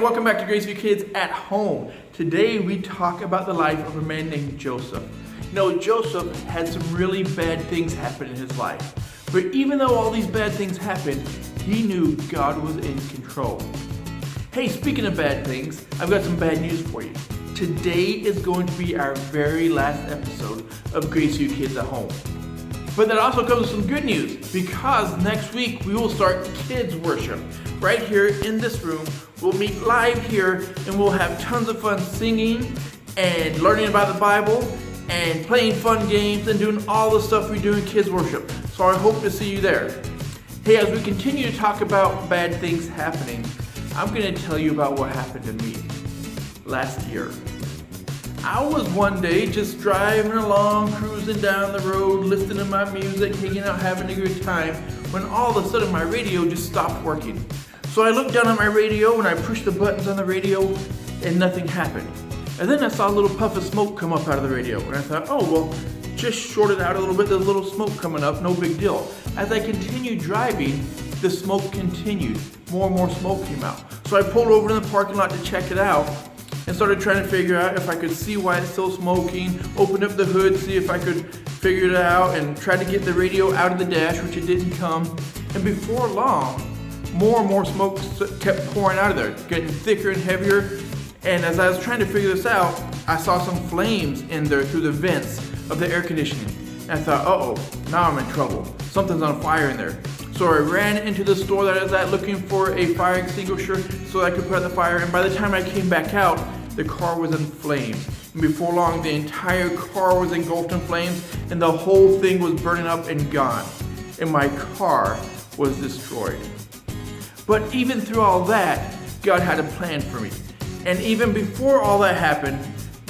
welcome back to GraceviewKids at Home. Today we talk about the life of a man named Joseph. You know, Joseph had some really bad things happen in his life. But even though all these bad things happened, he knew God was in control. Hey, speaking of bad things, I've got some bad news for you. Today is going to be our very last episode of GraceviewKids at Home. But that also comes with some good news, because next week we will start kids worship. Right here in this room, we'll meet live here and we'll have tons of fun singing and learning about the Bible and playing fun games and doing all the stuff we do in kids worship. So I hope to see you there. Hey, as we continue to talk about bad things happening, I'm going to tell you about what happened to me last year. I was one day just driving along, cruising down the road, listening to my music, hanging out, having a good time, when all of a sudden my radio just stopped working. So I looked down at my radio and I pushed the buttons on the radio and nothing happened. And then I saw a little puff of smoke come up out of the radio and I thought, oh, well, just short it out a little bit, there's a little smoke coming up, no big deal. As I continued driving, the smoke continued. More and more smoke came out. So I pulled over in the parking lot to check it out and started trying to figure out if I could see why it's still smoking, opened up the hood, see if I could figure it out, and tried to get the radio out of the dash, which it didn't come. And before long, more and more smoke kept pouring out of there, getting thicker and heavier. And as I was trying to figure this out, I saw some flames in there through the vents of the air conditioning. And I thought, uh-oh, now I'm in trouble. Something's on fire in there. So I ran into the store that I was at looking for a fire extinguisher so I could put out the fire. And by the time I came back out, the car was in flames. And before long, the entire car was engulfed in flames and the whole thing was burning up and gone. And my car was destroyed. But even through all that, God had a plan for me. And even before all that happened,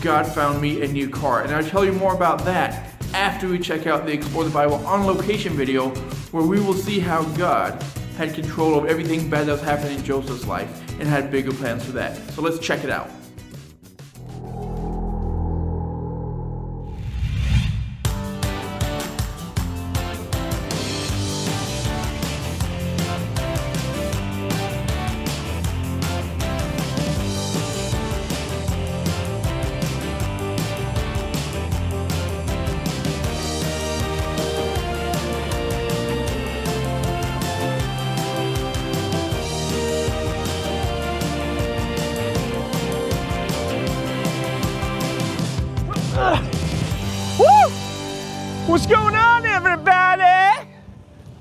God found me a new car. And I'll tell you more about that after we check out the Explore the Bible on location video, where we will see how God had control of everything bad that was happening in Joseph's life and had bigger plans for that. So let's check it out. What's going on, everybody?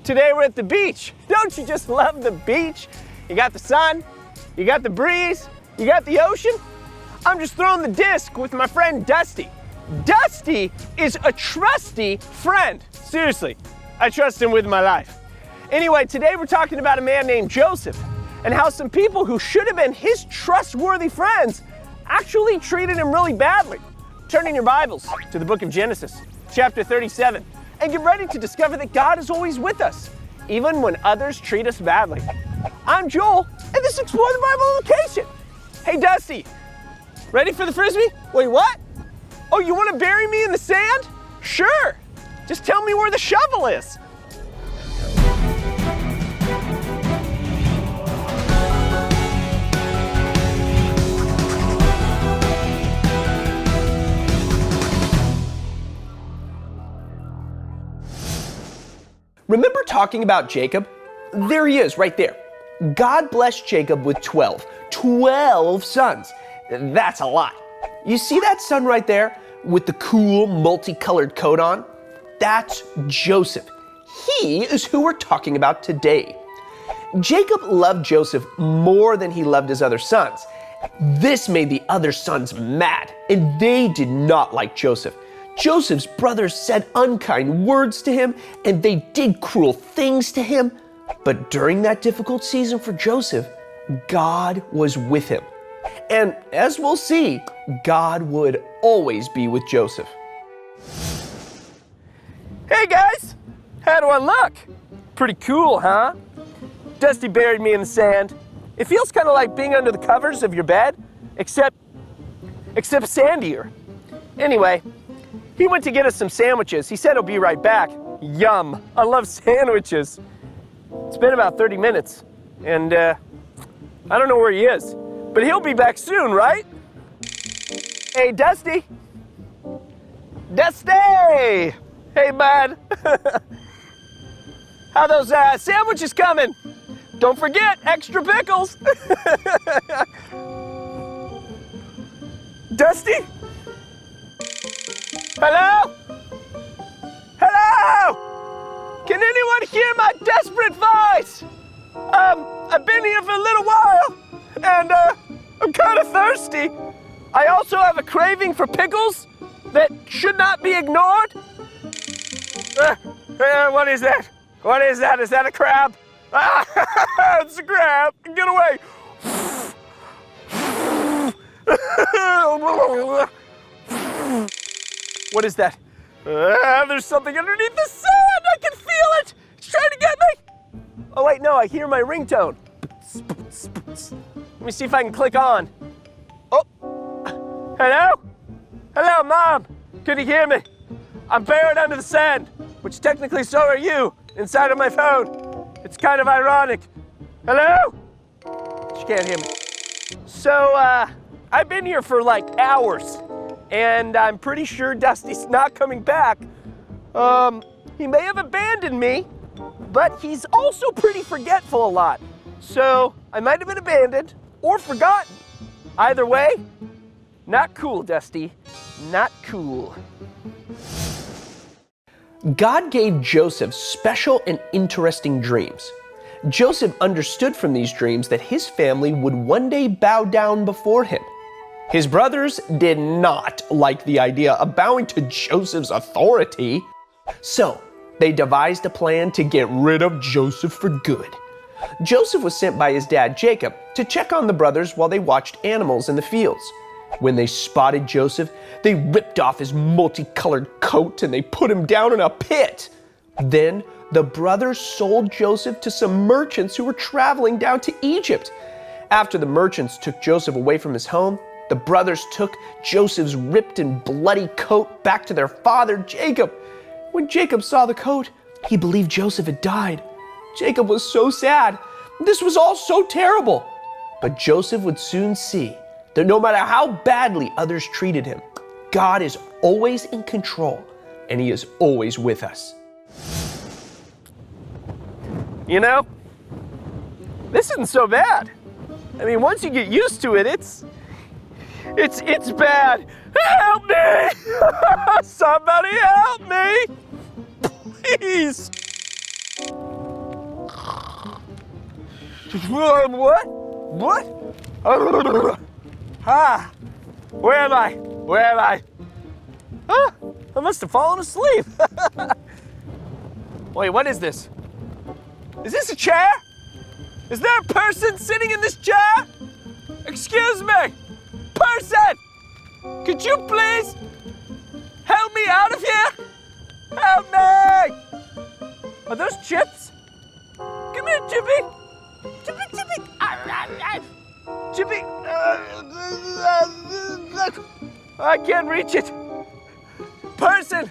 Today we're at the beach. Don't you just love the beach? You got the sun, you got the breeze, you got the ocean. I'm just throwing the disc with my friend Dusty. Dusty is a trusty friend. Seriously, I trust him with my life. Anyway, today we're talking about a man named Joseph and how some people who should have been his trustworthy friends actually treated him really badly. Turn in your Bibles to the book of Genesis, chapter 37, and get ready to discover that God is always with us, even when others treat us badly. I'm Joel, and this is Explore the Bible location. Hey, Dusty, ready for the Frisbee? Wait, what? Oh, you want to bury me in the sand? Sure, just tell me where the shovel is. Remember talking about Jacob? There he is, right there. God blessed Jacob with 12 sons. That's a lot. You see that son right there with the cool multicolored coat on? That's Joseph. He is who we're talking about today. Jacob loved Joseph more than he loved his other sons. This made the other sons mad, and they did not like Joseph. Joseph's brothers said unkind words to him, and they did cruel things to him. But during that difficult season for Joseph, God was with him. And as we'll see, God would always be with Joseph. Hey guys, how do I look? Pretty cool, huh? Dusty buried me in the sand. It feels kind of like being under the covers of your bed, except sandier. Anyway, he went to get us some sandwiches. He said he'll be right back. Yum, I love sandwiches. It's been about 30 minutes, and I don't know where he is. But he'll be back soon, right? Hey, Dusty. Dusty! Hey, bud. How those sandwiches coming? Don't forget, extra pickles. Dusty? Hello? Hello? Can anyone hear my desperate voice? I've been here for a little while, and I'm kind of thirsty. I also have a craving for pickles that should not be ignored. What is that? What is that? Is that a crab? It's a crab. Get away. What is that? There's something underneath the sand. I can feel it. It's trying to get me. Oh, wait, no, I hear my ringtone. Let me see if I can click on. Oh, hello? Hello, Mom. Can you hear me? I'm buried under the sand, which technically so are you, inside of my phone. It's kind of ironic. Hello? She can't hear me. So, I've been here for like hours, and I'm pretty sure Dusty's not coming back. He may have abandoned me, but he's also pretty forgetful a lot. So, I might have been abandoned or forgotten. Either way, not cool, Dusty. Not cool. God gave Joseph special and interesting dreams. Joseph understood from these dreams that his family would one day bow down before him. His brothers did not like the idea of bowing to Joseph's authority, so they devised a plan to get rid of Joseph for good. Joseph was sent by his dad Jacob to check on the brothers while they watched animals in the fields. When they spotted Joseph, they ripped off his multicolored coat and they put him down in a pit. Then the brothers sold Joseph to some merchants who were traveling down to Egypt. After the merchants took Joseph away from his home, the brothers took Joseph's ripped and bloody coat back to their father Jacob. When Jacob saw the coat, he believed Joseph had died. Jacob was so sad. This was all so terrible. But Joseph would soon see that no matter how badly others treated him, God is always in control and he is always with us. You know, this isn't so bad. I mean, once you get used to it, it's bad. Help me! Somebody help me! Please! What? Where am I? I must have fallen asleep. Wait, what is this? Is this a chair? Is there a person sitting in this chair? Excuse me, person! Could you please help me out of here? Help me! Are those chips? Come here, Chippy. Chippy. Chippy. I can't reach it. Person,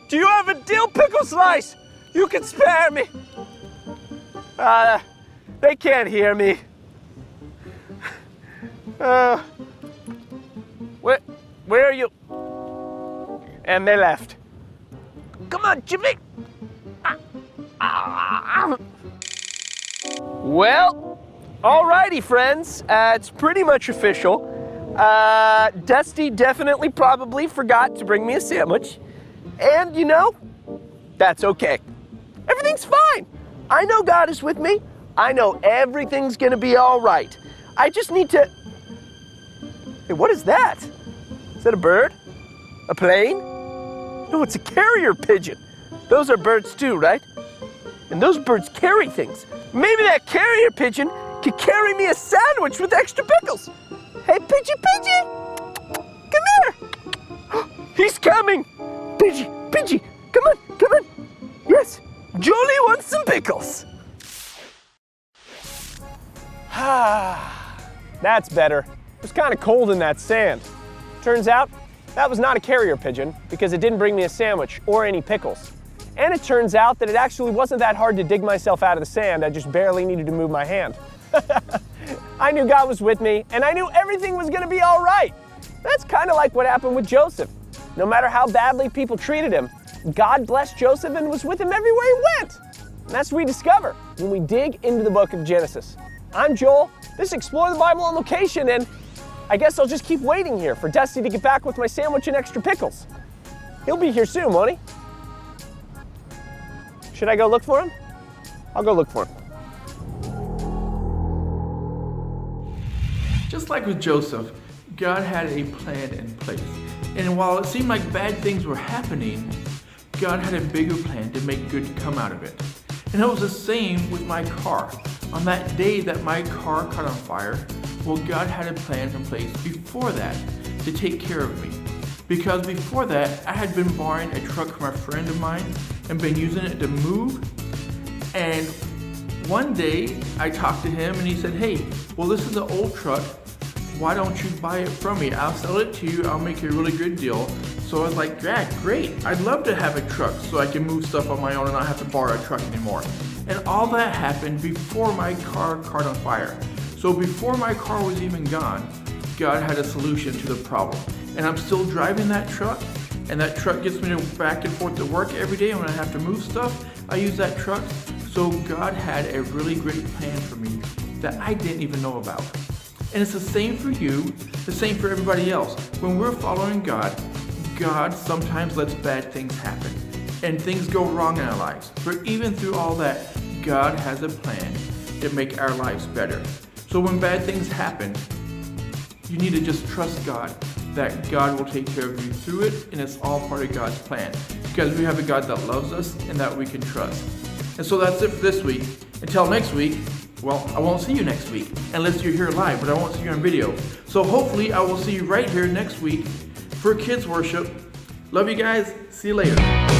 do you have a dill pickle slice? You can spare me. They can't hear me. Where are you? And they left. Come on, Chippy. Well, alrighty, friends. It's pretty much official. Dusty definitely probably forgot to bring me a sandwich. And, you know, that's okay. Everything's fine. I know God is with me. I know everything's gonna be all right. I just need to... Hey, what is that? Is that a bird? A plane? No, it's a carrier pigeon. Those are birds too, right? And those birds carry things. Maybe that carrier pigeon could carry me a sandwich with extra pickles. Hey, Pidgey, come here. He's coming. Pidgey, come on. Yes, Jolie wants some pickles. That's better. It was kind of cold in that sand. Turns out, that was not a carrier pigeon because it didn't bring me a sandwich or any pickles. And it turns out that it actually wasn't that hard to dig myself out of the sand. I just barely needed to move my hand. I knew God was with me, and I knew everything was going to be all right. That's kind of like what happened with Joseph. No matter how badly people treated him, God blessed Joseph and was with him everywhere he went. And that's what we discover when we dig into the book of Genesis. I'm Joel. This is Explore the Bible on Location, and I guess I'll just keep waiting here for Dusty to get back with my sandwich and extra pickles. He'll be here soon, won't he? Should I go look for him? I'll go look for him. Just like with Joseph, God had a plan in place. And while it seemed like bad things were happening, God had a bigger plan to make good come out of it. And it was the same with my car. On that day that my car caught on fire, well, God had a plan in place before that to take care of me. Because before that, I had been borrowing a truck from a friend of mine and been using it to move. And one day I talked to him and he said, hey, well, this is an old truck. Why don't you buy it from me? I'll sell it to you. I'll make you a really good deal. So I was like, yeah, great. I'd love to have a truck so I can move stuff on my own and not have to borrow a truck anymore. And all that happened before my car caught on fire. So before my car was even gone, God had a solution to the problem. And I'm still driving that truck, and that truck gets me back and forth to work every day. And when I have to move stuff, I use that truck. So God had a really great plan for me that I didn't even know about. And it's the same for you, the same for everybody else. When we're following God, God sometimes lets bad things happen and things go wrong in our lives. But even through all that, God has a plan to make our lives better. So when bad things happen, you need to just trust God that God will take care of you through it, and it's all part of God's plan. Because we have a God that loves us and that we can trust. And so that's it for this week. Until next week, well, I won't see you next week unless you're here live, but I won't see you on video. So hopefully I will see you right here next week for kids worship. Love you guys. See you later.